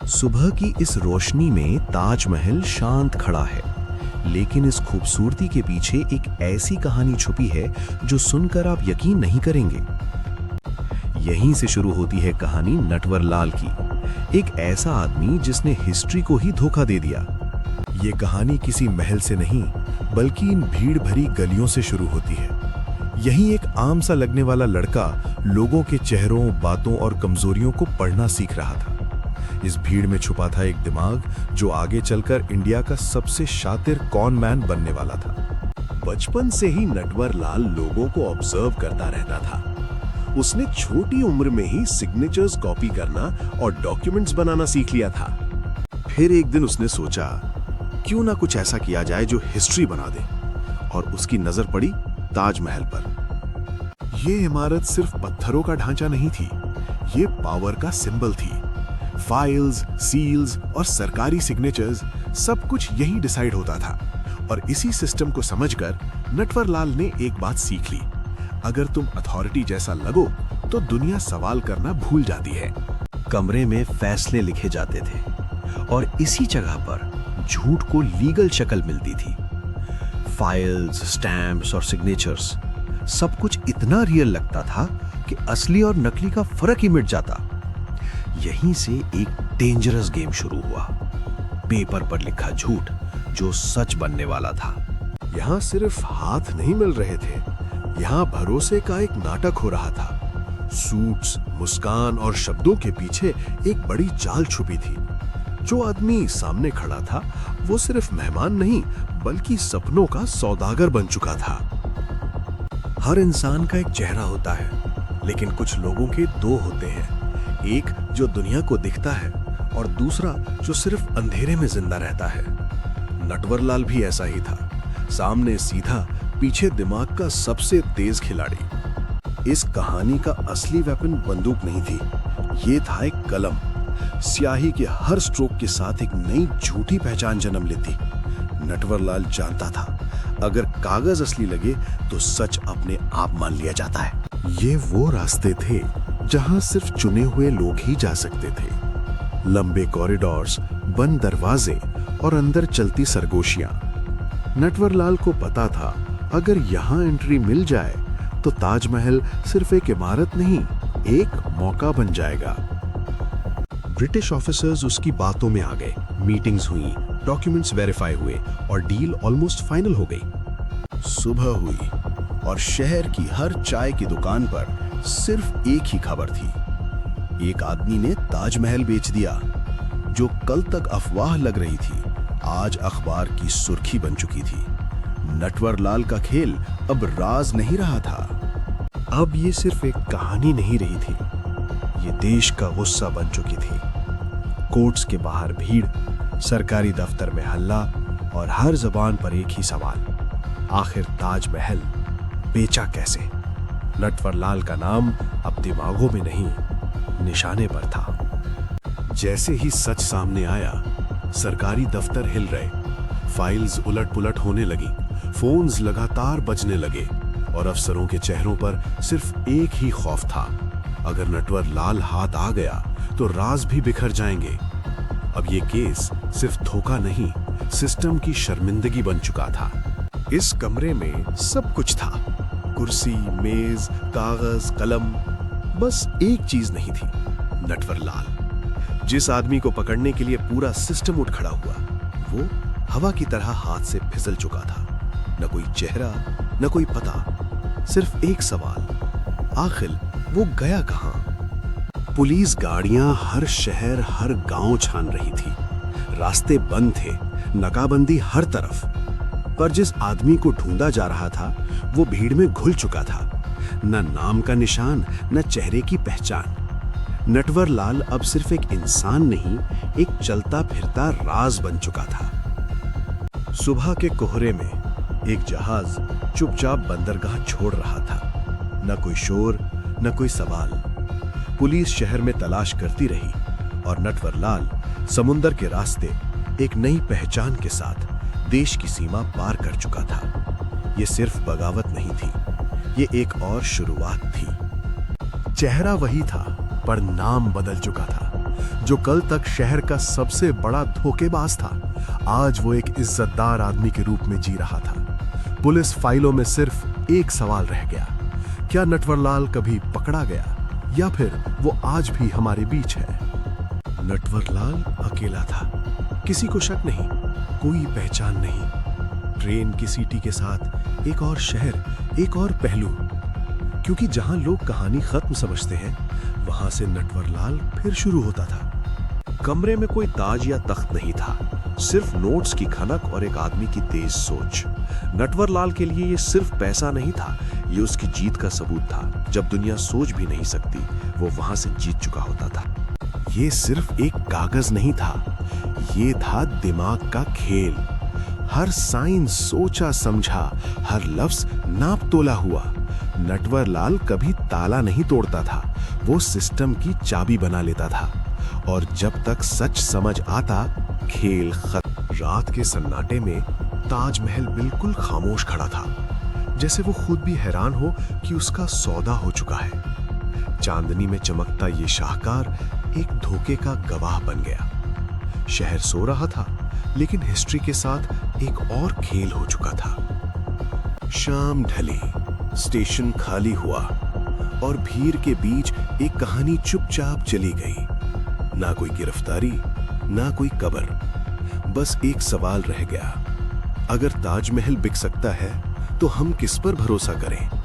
सुबह की इस रोशनी में ताजमहल शांत खड़ा है, लेकिन इस खूबसूरती के पीछे एक ऐसी कहानी छुपी है जो सुनकर आप यकीन नहीं करेंगे। यहीं से शुरू होती है कहानी नटवर लाल की, एक ऐसा आदमी जिसने हिस्ट्री को ही धोखा दे दिया। ये कहानी किसी महल से नहीं, बल्कि इन भीड़ भरी गलियों से शुरू होती है। यहीं एक आम सा लगने वाला लड़का लोगों के चेहरों, बातों और कमजोरियों को पढ़ना सीख रहा था। इस भीड़ में छुपा था एक दिमाग जो आगे चलकर इंडिया का सबसे शातिर कॉन मैन बनने वाला था। बचपन से ही नटवर लाल लोगों को ऑब्जर्व करता रहता था। उसने छोटी उम्र में ही सिग्नेचर्स कॉपी करना और डॉक्यूमेंट्स बनाना सीख लिया था। फिर एक दिन उसने सोचा, क्यों ना कुछ ऐसा किया जाए जो हिस्ट्री बना दे, और उसकी नजर पड़ी ताजमहल पर। ये इमारत सिर्फ पत्थरों का ढांचा नहीं थी, ये पावर का सिंबल थी। फाइल्स, सील्स और सरकारी सिग्नेचर्स सब कुछ यहीं डिसाइड होता था। और इसी सिस्टम को समझकर नटवर लाल ने एक बात सीख ली, अगर तुम अथॉरिटी जैसा लगो तो दुनिया सवाल करना भूल जाती है। कमरे में फैसले लिखे जाते थे और इसी जगह पर झूठ को लीगल शक्ल मिलती थी। फाइल्स, स्टैम्प्स और सिग्नेचर्स, सब कुछ इतना रियल लगता था कि असली और नकली का फर्क ही मिट जाता। यहीं से एक डेंजरस गेम शुरू हुआ। पेपर पर लिखा झूठ जो सच बनने वाला था। यहाँ सिर्फ हाथ नहीं मिल रहे थे, यहाँ भरोसे का एक नाटक हो रहा था। सूट्स, मुस्कान और शब्दों के पीछे एक बड़ी चाल छुपी थी। जो आदमी सामने खड़ा था वो सिर्फ मेहमान नहीं, बल्कि सपनों का सौदागर बन चुका था। हर इंसान का एक चेहरा होता है, लेकिन कुछ लोगों के दो होते हैं, एक जो दुनिया को दिखता है और दूसरा जो सिर्फ अंधेरे में जिंदा रहता है। नटवर लाल भी ऐसा ही था, सामने सीधा, पीछे दिमाग का सबसे तेज खिलाड़ी। इस कहानी का असली वेपन बंदूक नहीं थी, ये था एक कलम। स्याही के हर स्ट्रोक के साथ एक नई झूठी पहचान जन्म लेती। नटवर लाल जानता था, अगर कागज असली लगे तो सच अपने आप मान लिया जाता है। ये वो रास्ते थे जहां सिर्फ चुने हुए लोग ही जा सकते थे। लंबे कॉरिडोर्स, बंद दरवाजे और अंदर चलती सरगोशियां। नटवर लाल को पता था, अगर यहां एंट्री मिल जाए तो ताजमहल सिर्फ एक इमारत नहीं, एक मौका बन जाएगा। ब्रिटिश ऑफिसर्स उसकी बातों में आ गए। मीटिंग्स हुई, डॉक्यूमेंट्स वेरीफाई हुए और डील ऑलमोस्ट फाइनल हो गई। सुबह हुई और शहर की हर चाय की दुकान पर सिर्फ एक ही खबर थी, एक आदमी ने ताजमहल बेच दिया। जो कल तक अफवाह लग रही थी, आज अखबार की सुर्खी बन चुकी थी। नटवर लाल का खेल अब राज नहीं रहा था। अब ये सिर्फ एक कहानी नहीं रही थी, ये देश का गुस्सा बन चुकी थी। कोर्ट्स के बाहर भीड़, सरकारी दफ्तर में हल्ला और हर जबान पर एक ही सवाल, आखिर ताजमहल बेचा कैसे? नटवर लाल का नाम अब दिमागों में नहीं, निशाने पर था। जैसे ही सच सामने आया, सरकारी दफ्तर हिल रहे, फाइल्स उलट-पुलट होने लगी, फोन्स लगातार बजने लगे और अफसरों के चेहरों पर सिर्फ एक ही खौफ था, अगर नटवर लाल हाथ आ गया तो राज भी बिखर जाएंगे। अब ये केस सिर्फ धोखा नहीं, सिस्टम की शर्मिंदगी बन चुका था। इस कमरे में सब कुछ था, कुर्सी, मेज, कागज, कलम, बस एक चीज नहीं थी, नटवर लाल। जिस आदमी को पकड़ने के लिए पूरा सिस्टम उठ खड़ा हुआ, वो हवा की तरह हाथ से फिसल चुका था। न कोई चेहरा, न कोई पता, सिर्फ एक सवाल, आखिर वो गया कहां? पुलिस गाड़ियां हर शहर, हर गांव छान रही थी। रास्ते बंद थे, नाकाबंदी हर तरफ। पर जिस आदमी को ढूंढा जा रहा था, वो भीड़ में घुल चुका था। न नाम का निशान, न चेहरे की पहचान। नटवर लाल अब सिर्फ एक इंसान नहीं, एक चलता फिरता राज बन चुका था। सुबह के कोहरे में एक जहाज चुपचाप बंदरगाह छोड़ रहा था। न कोई शोर, न कोई सवाल। पुलिस शहर में तलाश करती रही और नटवर लाल समुंदर के रास्ते एक नई पहचान के साथ देश की सीमा पार कर चुका था। ये सिर्फ बगावत नहीं थी, ये एक और शुरुआत थी। चेहरा वही था, पर नाम बदल चुका था। जो कल तक शहर का सबसे बड़ा धोखेबाज था, आज वो एक इज्जतदार आदमी के रूप में जी रहा था। पुलिस फाइलों में सिर्फ एक सवाल रह गया, क्या नटवरलाल कभी पकड़ा गया या फिर वो आज भी हमारे बीच है? नटवरलाल अकेला था, किसी को शक नहीं, कोई पहचान नहीं। ट्रेन की सीटी के साथ एक और शहर, एक और पहलू। क्योंकि जहां लोग कहानी खत्म समझते हैं, वहां से नटवरलाल फिर शुरू होता था। कमरे में कोई ताज या तख्त नहीं था, सिर्फ नोट्स की खनक और एक आदमी की तेज सोच। नटवरलाल के लिए ये सिर्फ पैसा नहीं था, ये उसकी जीत का सबूत था। जब दुनिया सोच भी नहीं सकती, वो वहां से जीत चुका होता था। ये सिर्फ एक कागज नहीं था, ये था दिमाग का खेल। हर साइन सोचा समझा, हर लफ्ज नाप तोला हुआ। नटवरलाल कभी ताला नहीं तोड़ता था, वो सिस्टम की चाबी बना लेता था। और जब तक सच समझ आता, खेल खत्म। रात के सन्नाटे में ताजमहल बिल्कुल खामोश खड़ा था, जैसे वो खुद भी हैरान हो कि उसका सौदा हो चुका है। चांदनी में चमकता ये शाहकार एक धोखे का गवाह बन गया। शहर सो रहा था, लेकिन हिस्ट्री के साथ एक और खेल हो चुका था। शाम ढली, स्टेशन खाली हुआ और भीड़ के बीच एक कहानी चुपचाप चली गई। ना कोई गिरफ्तारी, ना कोई कब्र, बस एक सवाल रह गया। अगर ताजमहल बिक सकता है, तो हम किस पर भरोसा करें?